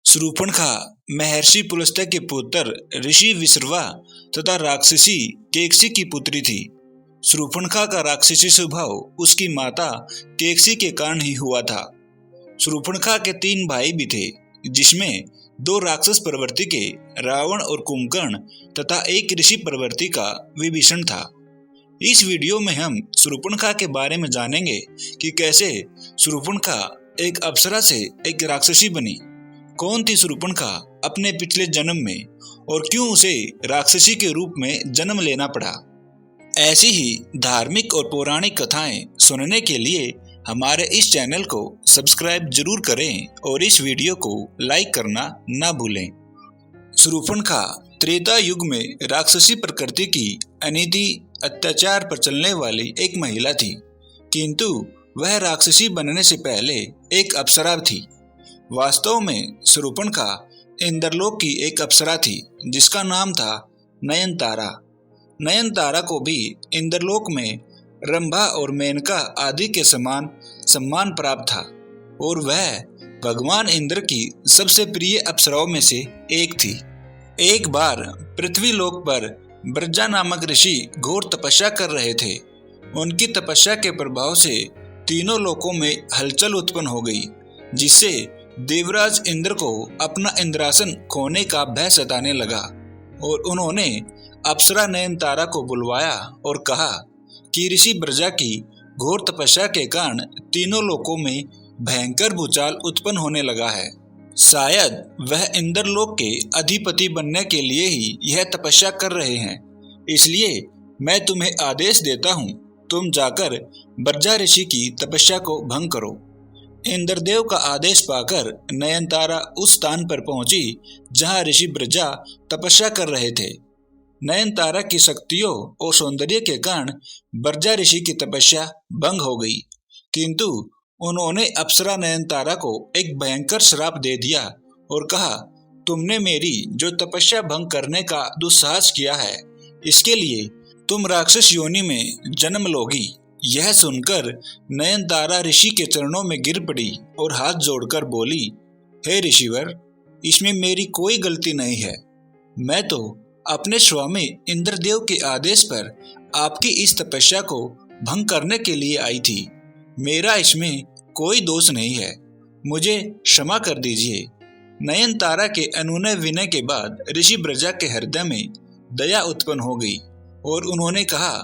शूर्पणखा महर्षि पुलस्त्य के पुत्र ऋषि विश्रवा तथा राक्षसी केकसी की पुत्री थी। शूर्पणखा का राक्षसी स्वभाव उसकी माता केकसी के कारण ही हुआ था। शूर्पणखा के 3 भाई भी थे, जिसमें 2 राक्षस प्रवृत्ति के रावण और कुंभकर्ण तथा एक ऋषि प्रवृत्ति का विभीषण था। इस वीडियो में हम शूर्पणखा के बारे में जानेंगे कि कैसे शूर्पणखा एक अप्सरा से एक राक्षसी बनी, कौन थी शूर्पणखा अपने पिछले जन्म में और क्यों उसे राक्षसी के रूप में जन्म लेना पड़ा। ऐसी ही धार्मिक और पौराणिक कथाएं सुनने के लिए हमारे इस चैनल को सब्सक्राइब जरूर करें और इस वीडियो को लाइक करना ना भूलें। शूर्पणखा त्रेता युग में राक्षसी प्रकृति की अनिति अत्याचार पर चलने वाली एक महिला थी, किंतु वह राक्षसी बनने से पहले एक अप्सरा थी। वास्तव में शूर्पणखा इंद्रलोक की एक अप्सरा थी, जिसका नाम था नयनतारा। नयनतारा को भी इंद्रलोक में रंभा और मेनका आदि के समान सम्मान प्राप्त था और वह भगवान इंद्र की सबसे प्रिय अप्सराओं में से एक थी। एक बार पृथ्वीलोक पर ब्रजा नामक ऋषि घोर तपस्या कर रहे थे। उनकी तपस्या के प्रभाव से तीनों लोकों में हलचल उत्पन्न हो गई, जिससे देवराज इंद्र को अपना इंद्रासन खोने का भय सताने लगा और उन्होंने अप्सरा नयनतारा को बुलवाया और कहा कि ऋषि ब्रजा की घोर तपस्या के कारण तीनों लोकों में भयंकर भूचाल उत्पन्न होने लगा है। शायद वह इंद्रलोक के अधिपति बनने के लिए ही यह तपस्या कर रहे हैं, इसलिए मैं तुम्हें आदेश देता हूँ, तुम जाकर ब्रजा ऋषि की तपस्या को भंग करो। इंद्रदेव का आदेश पाकर नयनतारा उस स्थान पर पहुंची जहां ऋषि ब्रजा तपस्या कर रहे थे। नयनतारा की शक्तियों और सौंदर्य के कारण ब्रजा ऋषि की तपस्या भंग हो गई, किंतु उन्होंने अप्सरा नयनतारा को एक भयंकर श्राप दे दिया और कहा, तुमने मेरी जो तपस्या भंग करने का दुस्साहस किया है, इसके लिए तुम राक्षस योनि में जन्म लोगी। यह सुनकर नयनतारा ऋषि के चरणों में गिर पड़ी और हाथ जोड़कर बोली, हे ऋषिवर, इसमें मेरी कोई गलती नहीं है। मैं तो अपने स्वामी इंद्रदेव के आदेश पर आपकी इस तपस्या को भंग करने के लिए आई थी। मेरा इसमें कोई दोष नहीं है, मुझे क्षमा कर दीजिए। नयनतारा के अनुनय विनय के बाद ऋषि ब्रजा के हृदय में दया उत्पन्न हो गई और उन्होंने कहा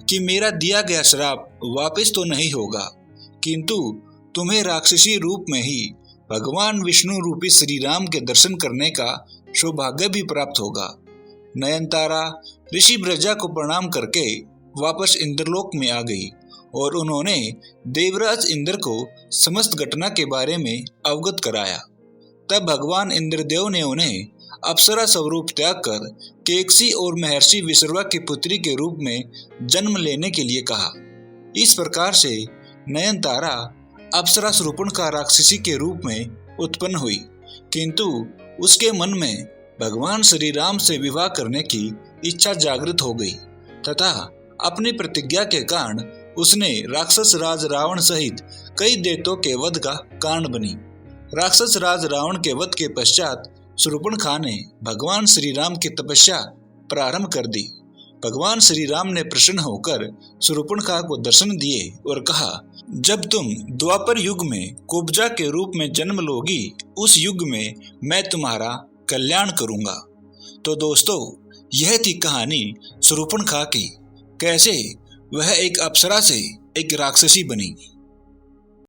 कि मेरा दिया गया श्राप वापस तो नहीं होगा, किंतु तुम्हें राक्षसी रूप में ही भगवान विष्णु रूपी श्री राम के दर्शन करने का सौभाग्य भी प्राप्त होगा। नयनतारा ऋषि ब्रजा को प्रणाम करके वापस इंद्रलोक में आ गई और उन्होंने देवराज इंद्र को समस्त घटना के बारे में अवगत कराया। तब भगवान इंद्रदेव ने उन्हें अप्सरा स्वरूप त्याग कर केकसी और महर्षि विश्रवा की पुत्री के रूप में जन्म लेने के लिए कहा। इस प्रकार से नयनतारा अप्सरा शूर्पणखा राक्षसी के रूप में उत्पन्न हुई, किंतु उसके मन में भगवान श्री राम से विवाह करने की इच्छा जागृत हो गई तथा अपनी प्रतिज्ञा के कारण उसने राक्षस राज रावण सहित कई दैत्यों के वध का कारण बनी। राक्षस राज रावण के वध के पश्चात शूर्पणखा ने भगवान श्री राम की तपस्या प्रारंभ कर दी। भगवान श्री राम ने प्रसन्न होकर शूर्पणखा को दर्शन दिए और कहा, जब तुम द्वापर युग में कुब्जा के रूप में जन्म लोगी, उस युग में मैं तुम्हारा कल्याण करूंगा। तो दोस्तों, यह थी कहानी शूर्पणखा की, कैसे वह एक अप्सरा से एक राक्षसी बनी।